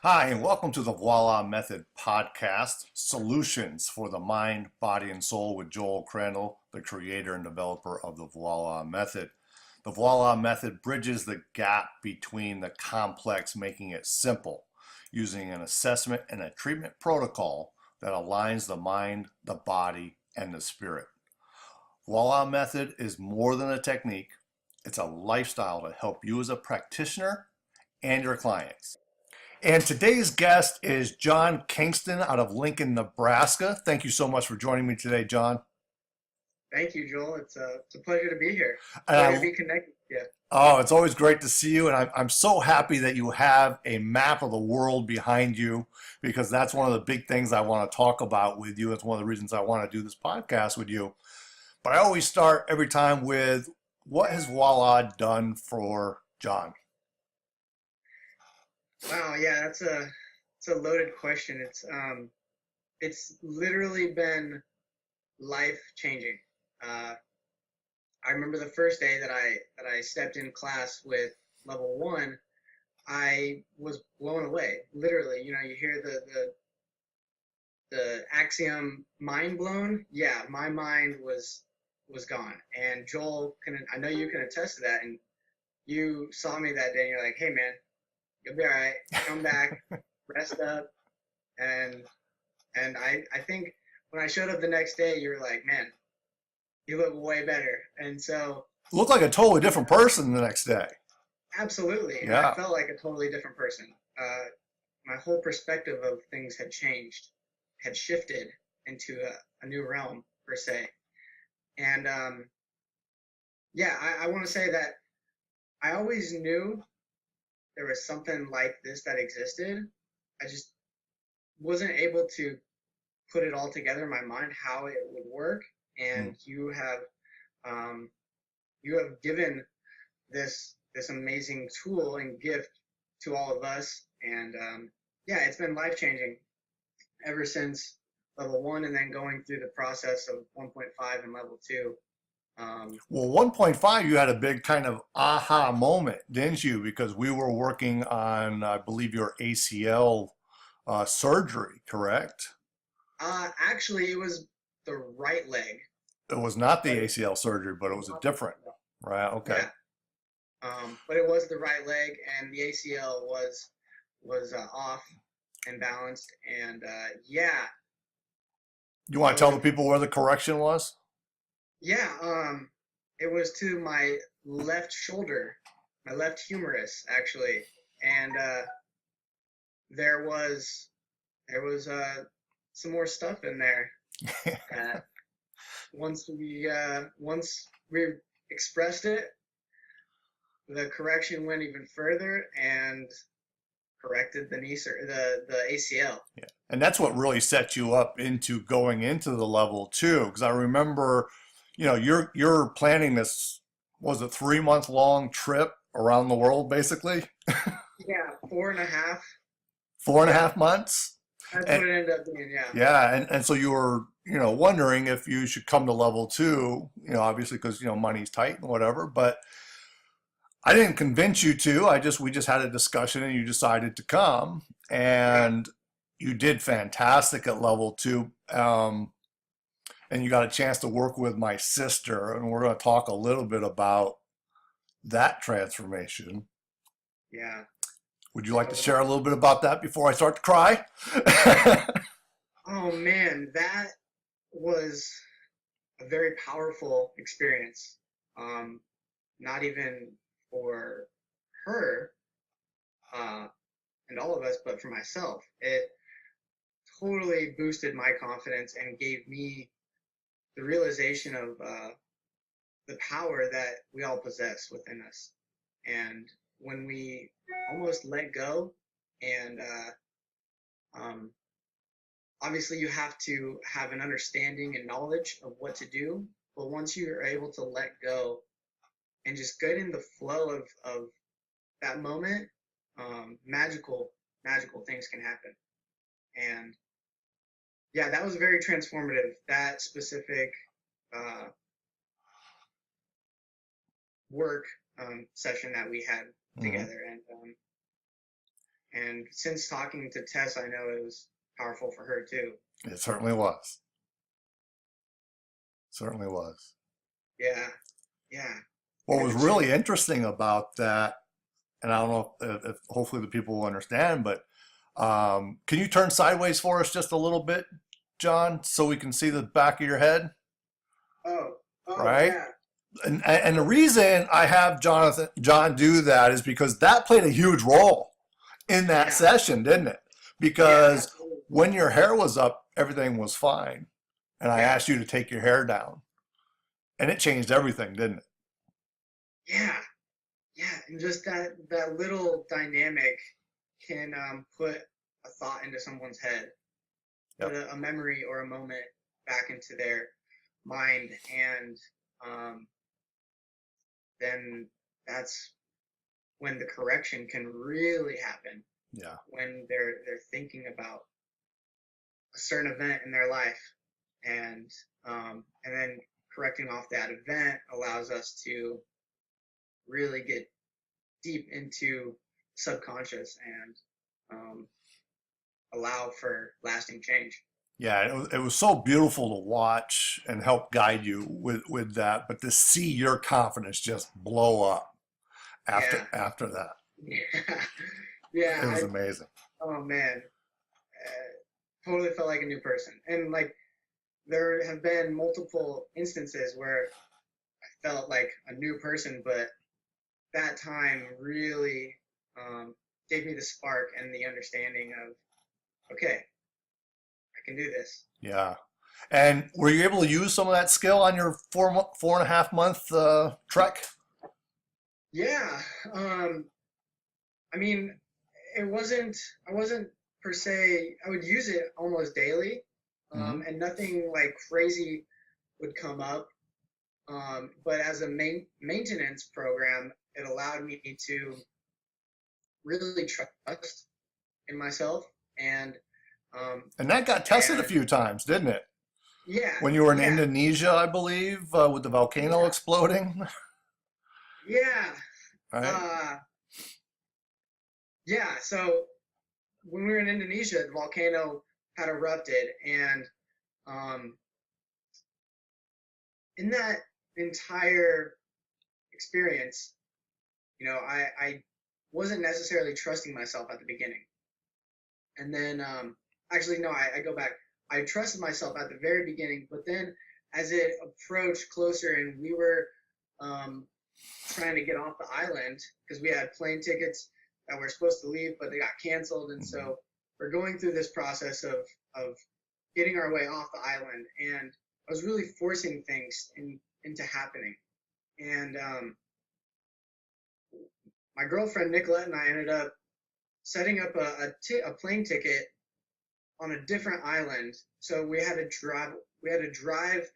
Hi, and welcome to the VOILA Method podcast, Solutions for the Mind, Body, and Soul with Joel Crandall, the creator and developer of the VOILA Method. The VOILA Method bridges the gap between the complex, making it simple, using an assessment and a treatment protocol that aligns the mind, the body, and the spirit. VOILA Method is more than a technique, it's a lifestyle to help you as a practitioner and your clients. And today's guest is John Kingston out of Lincoln, Nebraska. Thank you so much for joining me today, John. Thank you, Joel. It's a pleasure to be here. And Pleasure to be connected with you. oh, it's always great to see you. And I'm so happy that you have a map of the world behind you, because that's one of the big things I want to talk about with you. It's one of the reasons I want to do this podcast with you. But I always start every time with, what has VOILA done for John? Wow, yeah, it's a loaded question. It's literally been life changing. I remember the first day that I stepped in class with level one, I was blown away. Literally, you hear the axiom mind blown. Yeah, my mind was gone. And Joel I know you can attest to that. And you saw me that day and you're like, hey man, you'll be all right. Come back, rest up. And I think when I showed up the next day, you were like, man, you look way better. And so Looked like a totally different person the next day. absolutely. And I Yeah. felt like a totally different person. My whole perspective of things had changed, had shifted into a new realm per se. And yeah, I want to say that I always knew there was something like this that existed. I just wasn't able to put it all together in my mind how it would work. And you have given this amazing tool and gift to all of us. And yeah, it's been life changing ever since level one, and then going through the process of 1.5 and level two. Well, 1.5, you had a big kind of aha moment, didn't you? Because we were working on, I believe, your ACL surgery, correct? Actually, it was the right leg, It was not the but ACL surgery, but it was a different, right? Okay. yeah, but it was the right leg, and the ACL was off and balanced, and yeah, You want I to tell was the people where the correction was? yeah, it was to my left shoulder, my left humerus actually, and there was there was some more stuff in there that once we expressed it, the correction went even further and corrected the knee the ACL. Yeah. And that's what really set you up into going into the level two. Because I remember, you're planning this, was it 3 month long trip around the world, basically? Yeah, four and a half. Four and a Yeah, half months? that's And what it ended up being. Yeah. yeah, and so you were, wondering if you should come to level two, obviously because, money's tight and whatever, but I didn't convince you to. We just had a discussion and you decided to come, Yeah. and you did fantastic at level two. And you got a chance to work with my sister, and we're going to talk a little bit about that transformation. Yeah. Would you like to So, share a little bit about that before I start to cry? oh man, that was a very powerful experience. Um, Not even for her uh, and all of us, but for myself. It totally boosted my confidence and gave me the realization of the power that we all possess within us. And when we almost let go, and um, obviously you have to have an understanding and knowledge of what to do, but once you are able to let go and just get in the flow of that moment, magical things can happen. And yeah, that was very transformative. That specific uh, work session that we had Mhm. together, and And since talking to Tess, I know it was powerful for her too. It certainly was. Certainly was. Yeah, yeah. What And was then she, really interesting about that, and I don't know if hopefully the people will understand, but can you turn sideways for us just a little bit, John, so we can see the back of your head? oh, oh, Right? yeah, And the reason I have John do that is because that played a huge role in that yeah, session, didn't it? yeah, Because absolutely. when your hair was up, everything was fine. And I Yeah, asked you to take your hair down. And it changed everything, didn't it? yeah, yeah. And just that little dynamic can put a thought into someone's head, put Yep. a memory or a moment back into their mind, and um, then that's when the correction can really happen. Yeah. When they're thinking about a certain event in their life, and then correcting off that event allows us to really get deep into subconscious and allow for lasting change. Yeah, it was so beautiful to watch and help guide you with that, but to see your confidence just blow up Yeah, after that, yeah, yeah. it was amazing. Oh man, totally felt like a new person. And like there have been multiple instances where I felt like a new person, but that time really gave me the spark and the understanding of, okay, I can do this. Yeah. And were you able to use some of that skill on your 4.5 month trek? Yeah. I mean, I wasn't per se, I would use it almost daily, Hmm. and nothing like crazy would come up. But as a maintenance program, it allowed me to really trust in myself and, um, And that got tested a and few times, didn't it? yeah, When you were in yeah, Indonesia, I believe, with the volcano yeah, exploding, yeah, right? uh, yeah. So when we were in Indonesia, the volcano had erupted, and um, in that entire experience, I wasn't necessarily trusting myself at the beginning. And then, actually, no, I go back. I trusted myself at the very beginning, but then as it approached closer and we were um, trying to get off the island because we had plane tickets that were supposed to leave, but they got canceled. And Mhm. so we're going through this process of getting our way off the island. And I was really forcing things into happening. And my girlfriend Nicolette and I ended up setting up a plane ticket on a different island. So we had to drive. We had to drive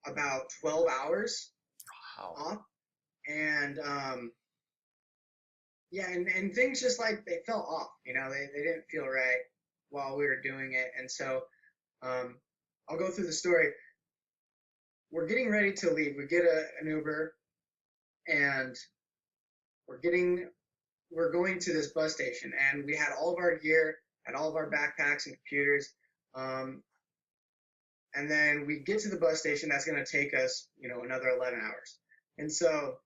about 12 hours Wow. off, and yeah, and things just like they fell off. They didn't feel right while we were doing it, and so um, I'll go through the story. We're getting ready to leave. We get an Uber, and we're getting we're going to this bus station, and we had all of our gear, had all of our backpacks and computers. Um, and then we get to the bus station. That's going to take us, another 11 hours. And so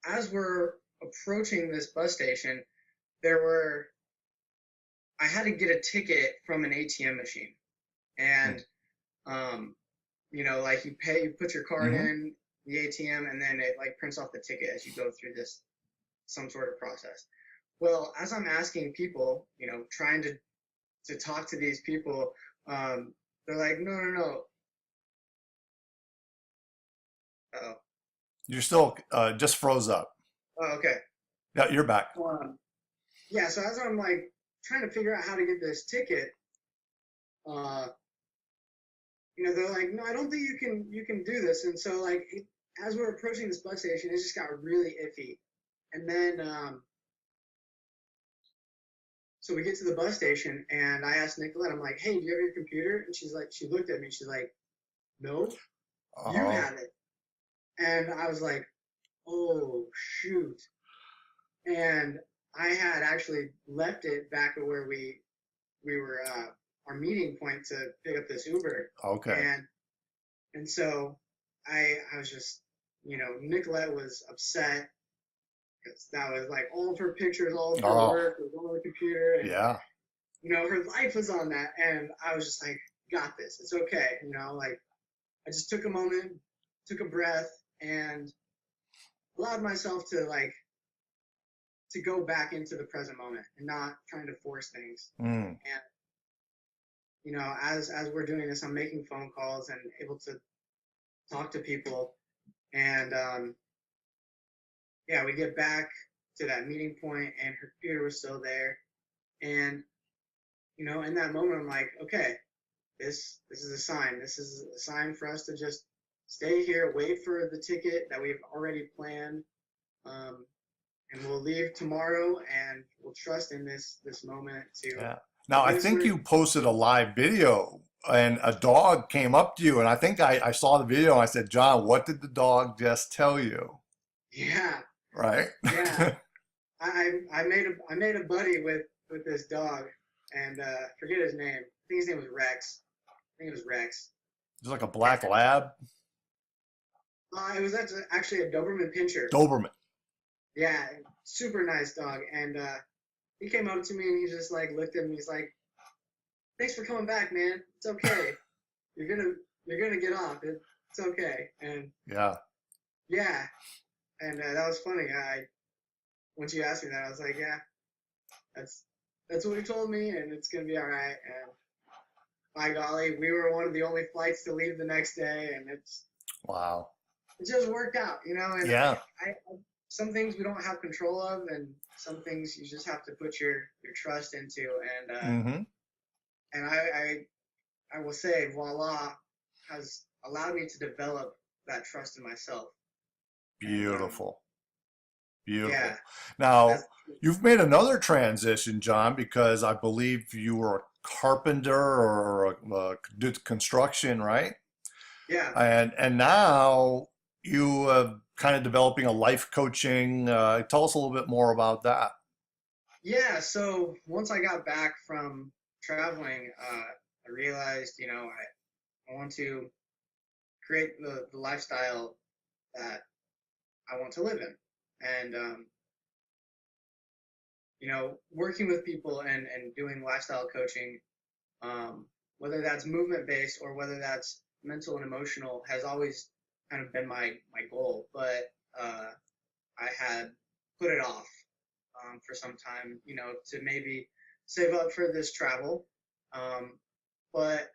as we're approaching this bus station, there were I had to get a ticket from an ATM machine, and like you put your card Mm-hmm. in the ATM, and then it like prints off the ticket as you go through this some sort of process. Well, as I'm asking people, trying to talk to these people, they're like, no, no, no. Oh, You're still just froze up. oh, okay. Yeah, you're back. Um, yeah, so as I'm like trying to figure out how to get this ticket, uh, they're like, no, I don't think you can do this. And so like as we're approaching this bus station, it just got really iffy. And then so we get to the bus station, and I asked Nicolette, I'm like, hey, do you have your computer? And she looked at me, she's like, no, you Oh, have it. And I was like, oh shoot. And I had actually left it back at where we were our meeting point to pick up this Uber, Okay. and so I was just, Nicolette was upset because that was like all of her pictures, all of her Oh, work was on the computer, and yeah. her life was on that, and I was just like, got this, it's okay, like I just took a moment, took a breath, and allowed myself to go back into the present moment and not trying to force things. Mm. And as we're doing this, I'm making phone calls and able to talk to people, and yeah, we get back to that meeting point, and her computer was still there, and in that moment, I'm like, okay, this is a sign. This is a sign for us to just stay here, wait for the ticket that we've already planned, um, and we'll leave tomorrow, and we'll trust in this moment to Yeah. Now, I get us think where. you posted a live video and a dog came up to you. And I think I saw the video and I said, John, what did the dog just tell you? Yeah, Right? yeah. I made a buddy with this dog, and forget his name. I think his name was Rex. I think it was Rex. It's like a And black lab, it was actually a Doberman Pinscher. Doberman. Yeah, super nice dog. And he came up to me and he just like looked at me. He's like, "Thanks for coming back, man. It's okay. You're gonna get off. It's okay." And Yeah. yeah, and that was funny. Once you asked me that, I was like, "Yeah, that's what he told me, and it's gonna be all right." And by golly, we were one of the only flights to leave the next day, and Wow. it just worked out, And Yeah. I some things we don't have control of, and some things you just have to put your trust into. Mm-hmm. And I will say, voila, has allowed me to develop that trust in myself. And Beautiful. Beautiful. yeah, Now, that's you've made another transition, John, because I believe you were a carpenter or did construction, right? yeah, And now you kind of developing a life coaching. Tell us a little bit more about that. yeah. So once I got back from traveling, I realized, I want to create the lifestyle that I want to live in. And working with people and doing lifestyle coaching, whether that's movement based or whether that's mental and emotional, has always kind of been my goal. But I had put it off for some time, to maybe save up for this travel, but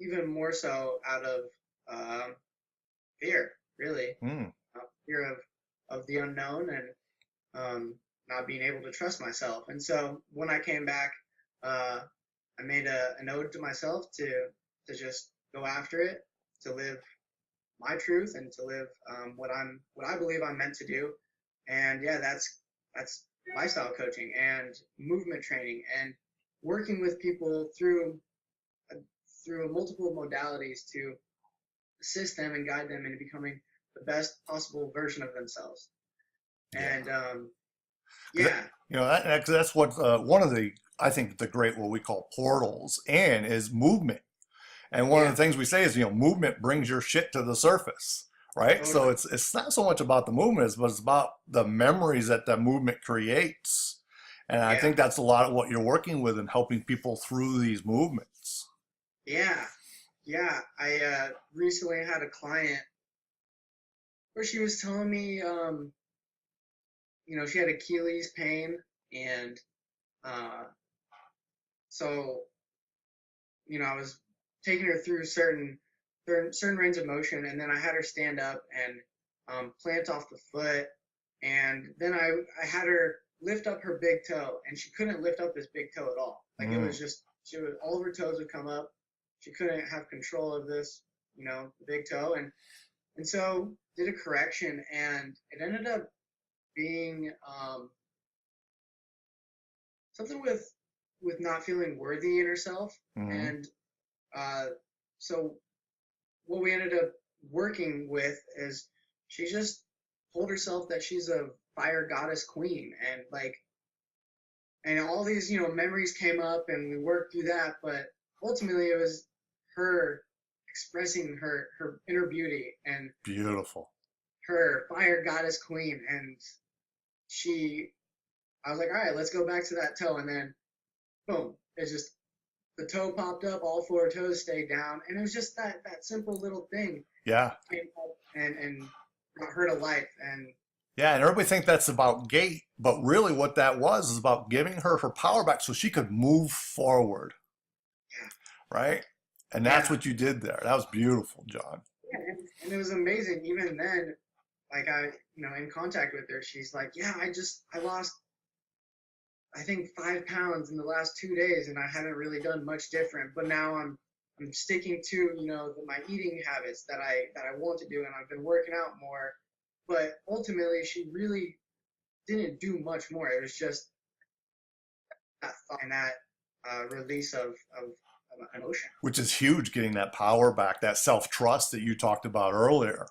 even more so out of uh, fear, really, Mm. fear of the unknown, and not being able to trust myself. And so when I came back, uh, I made an ode to myself to just go after it, to live my truth, and to live what I believe I'm meant to do. And yeah, that's lifestyle coaching and movement training and working with people through multiple modalities to assist them and guide them into becoming the best possible version of themselves. Yeah. And 'Cause yeah, that's what one of the I think the great what we call portals and is movement. And one of yeah, the things we say is, movement brings your shit to the surface, right? So totally. it's not so much about the movement, but it's about the memories that the movement creates. And I Yeah, think that's a lot of what you're working with and helping people through these movements. yeah, yeah. I recently had a client where she was telling me, she had Achilles pain, and uh, so I was taking her through certain range of motion, and then I had her stand up and plant off the foot, and then I had her lift up her big toe, and she couldn't lift up this big toe at all. Like, it Mm. was just all of her toes would come up. She couldn't have control of this, the big toe, and so did a correction, and it ended up being something with not feeling worthy in herself, Mm. and uh, so what we ended up working with is she just told herself that she's a fire goddess queen, and like, and all these, you know, memories came up and we worked through that, but ultimately it was her expressing her inner beauty and Beautiful. her fire goddess queen. And she, I was like, all right, let's go back to that toe. And then boom, it just, the toe popped up, all four toes stayed down. And it was just that simple little thing Yeah. came up and brought her to life. And Yeah, and everybody think that's about gait, but really what that was is about giving her her power back so she could move forward, yeah, right? And that's yeah, what you did there. That was beautiful, John. yeah. And it was amazing. Even then, like you know, in contact with her, she's like, yeah, I lost, I think 5 pounds in the last 2 days, and I haven't really done much different. But now I'm sticking to, you know, my eating habits that I want to do, and I've been working out more. But ultimately, she really didn't do much more. It was just that thought and that release of emotion. Which is huge, getting that power back, that self-trust that you talked about earlier.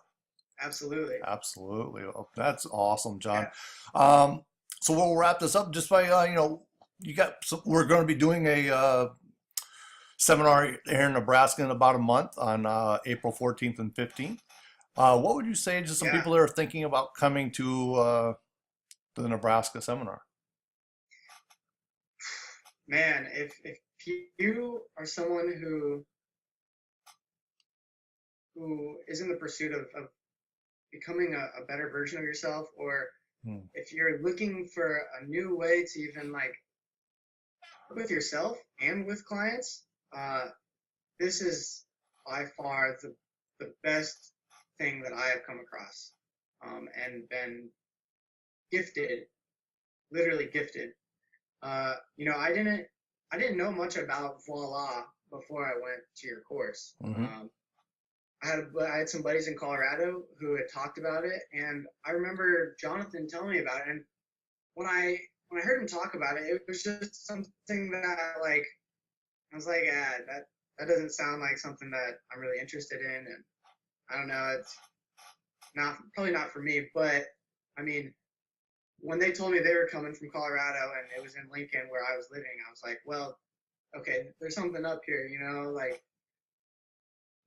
Absolutely. Absolutely. Well, that's awesome, John. Yeah. So we'll wrap this up just by, you know, we're going to be doing a seminar here in Nebraska in about a month on April 14th and 15th. What would you say to some Yeah. people that are thinking about coming to the Nebraska seminar? Man, if you are someone who is in the pursuit of becoming a better version of yourself, or if you're looking for a new way to even like with yourself and with clients, this is by far the best thing that I have come across, and been gifted, literally gifted. You know, I didn't know much about Voila before I went to your course. I had some buddies in Colorado who had talked about it, and I remember Jonathan telling me about it. And when I heard him talk about it, it was just something that like I was like, that doesn't sound like something that I'm really interested in, and I don't know, it's probably not for me. But I mean, when they told me they were coming from Colorado and it was in Lincoln where I was living, I was like, well, okay, there's something up here, you know, like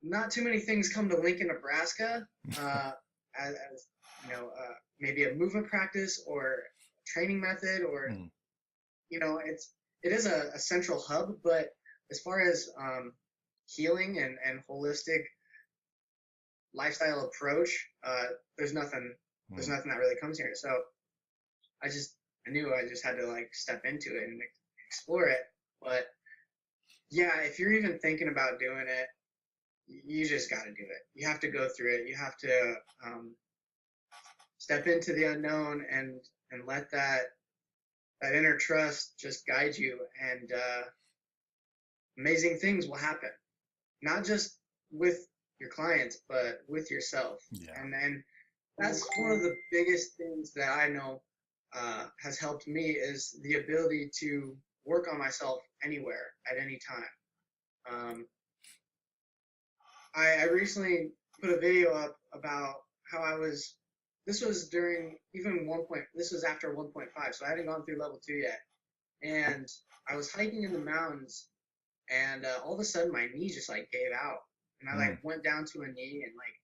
not too many things come to Lincoln, Nebraska, as you know, maybe a movement practice or training method, or you know, it is a central hub. But as far as healing and holistic lifestyle approach, there's nothing that really comes here. So I knew I just had to like step into it and explore it. But yeah, if you're even thinking about doing it, you just got to do it. You have to go through it. You have to step into the unknown and let that inner trust just guide you, and amazing things will happen. Not just with your clients, but with yourself. Yeah. And that's one of the biggest things that I know has helped me, is the ability to work on myself anywhere at any time. I recently put a video up about how this was during even this was after 1.5, so I hadn't gone through level 2 yet. And I was hiking in the mountains, and all of a sudden my knee just like gave out. And I like went down to a knee, and like,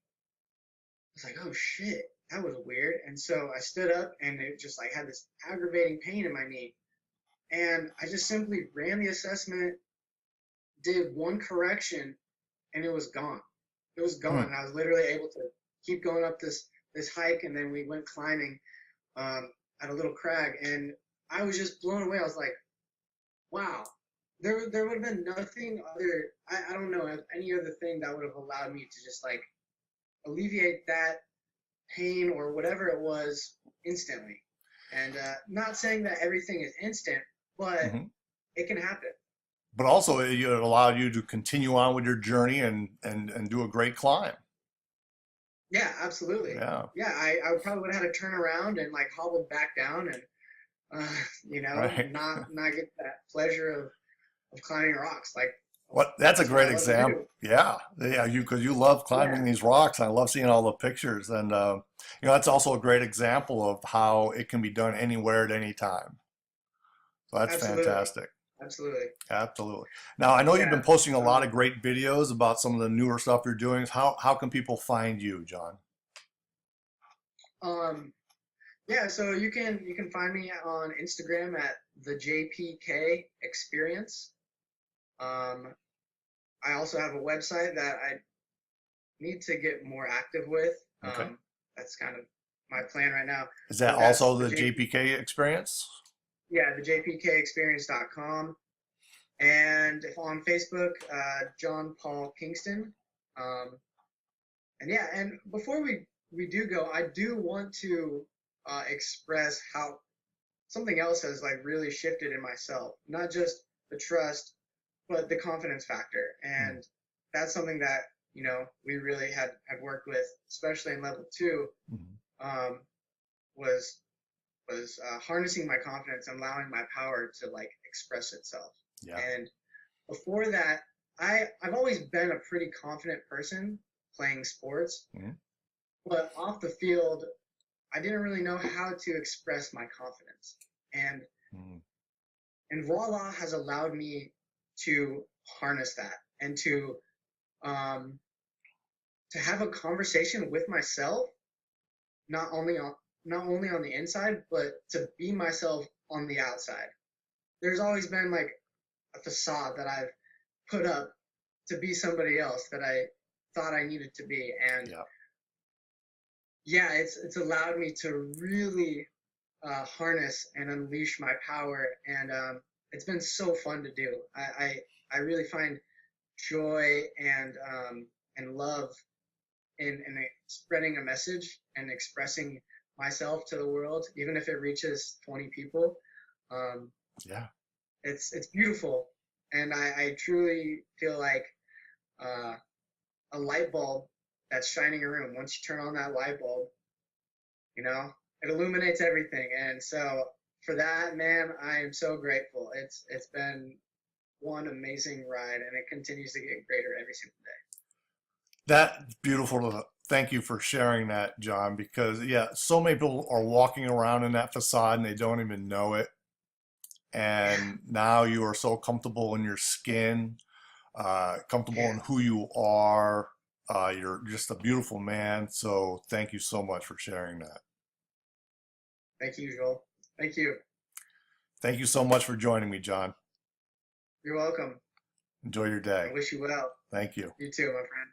I was like, oh shit, that was weird. And so I stood up, and it just like had this aggravating pain in my knee. And I just simply ran the assessment, did one correction, and it was gone. It was gone. And I was literally able to keep going up this hike, and then we went climbing at a little crag, and I was just blown away. I was like, wow, there would have been nothing other, I don't know, any other thing that would have allowed me to just like alleviate that pain or whatever it was instantly. And not saying that everything is instant, but it can happen. But also it allowed you to continue on with your journey and do a great climb. Yeah, absolutely. Yeah. Yeah, I probably would have had to turn around and like hobbled back down, and you know, Right. not get that pleasure of climbing rocks. Like What? That's a That's what great I love to example. do. Yeah, yeah. Because you love climbing Yeah, these rocks, and I love seeing all the pictures. And that's also a great example of how it can be done anywhere at any time. So that's absolutely, fantastic. absolutely. Absolutely. Now I know you've been Yeah. posting a lot of Um, great videos about some of the newer stuff you're doing. How can people find you, John? um, yeah. So you can find me on Instagram at the JPK Experience. Um, I also have a website that I need to get more active with. Okay. That's kind of my plan right now. Is that But that's also the the JP, JPK experience? yeah, the JPKexperience.com. And if on Facebook, John Paul Kingston. Um, and yeah, and before we do go, I do want to express how something else has like really shifted in myself. Not just the trust, but the confidence factor. Mm, And that's something that we really had worked with, especially in level two. mhm. Um, was harnessing my confidence and allowing my power to like express itself. Yeah. And before that, I've always been a pretty confident person playing sports, Mhm. but off the field, I didn't really know how to express my confidence. And Mhm. voila has allowed me to harness that and um, to have a conversation with myself, not only on the inside, but to be myself on the outside. There's always been like a facade that I've put up to be somebody else that I thought I needed to be. And Yeah. yeah, it's allowed me to really harness and unleash my power, and it's been so fun to do. I really find joy and love in spreading a message and expressing myself to the world, even if it reaches 20 people. Um, Yeah. it's beautiful, and I truly feel like uh, a light bulb that's shining a room. Once you turn on that light bulb, you know, it illuminates everything. And so for that, man, I am so grateful. It's been one amazing ride, and it continues to get greater every single day. That's beautiful. Thank you for sharing that, John, because yeah, so many people are walking around in that facade and they don't even know it. Yeah, And now you are so comfortable in your skin, comfortable yeah. in who you are. You're just a beautiful man. So thank you so much for sharing that. Thank you, Joel. Thank you. Thank you so much for joining me, John. You're welcome. Enjoy your day. I wish you well. Thank you. You too, my friend.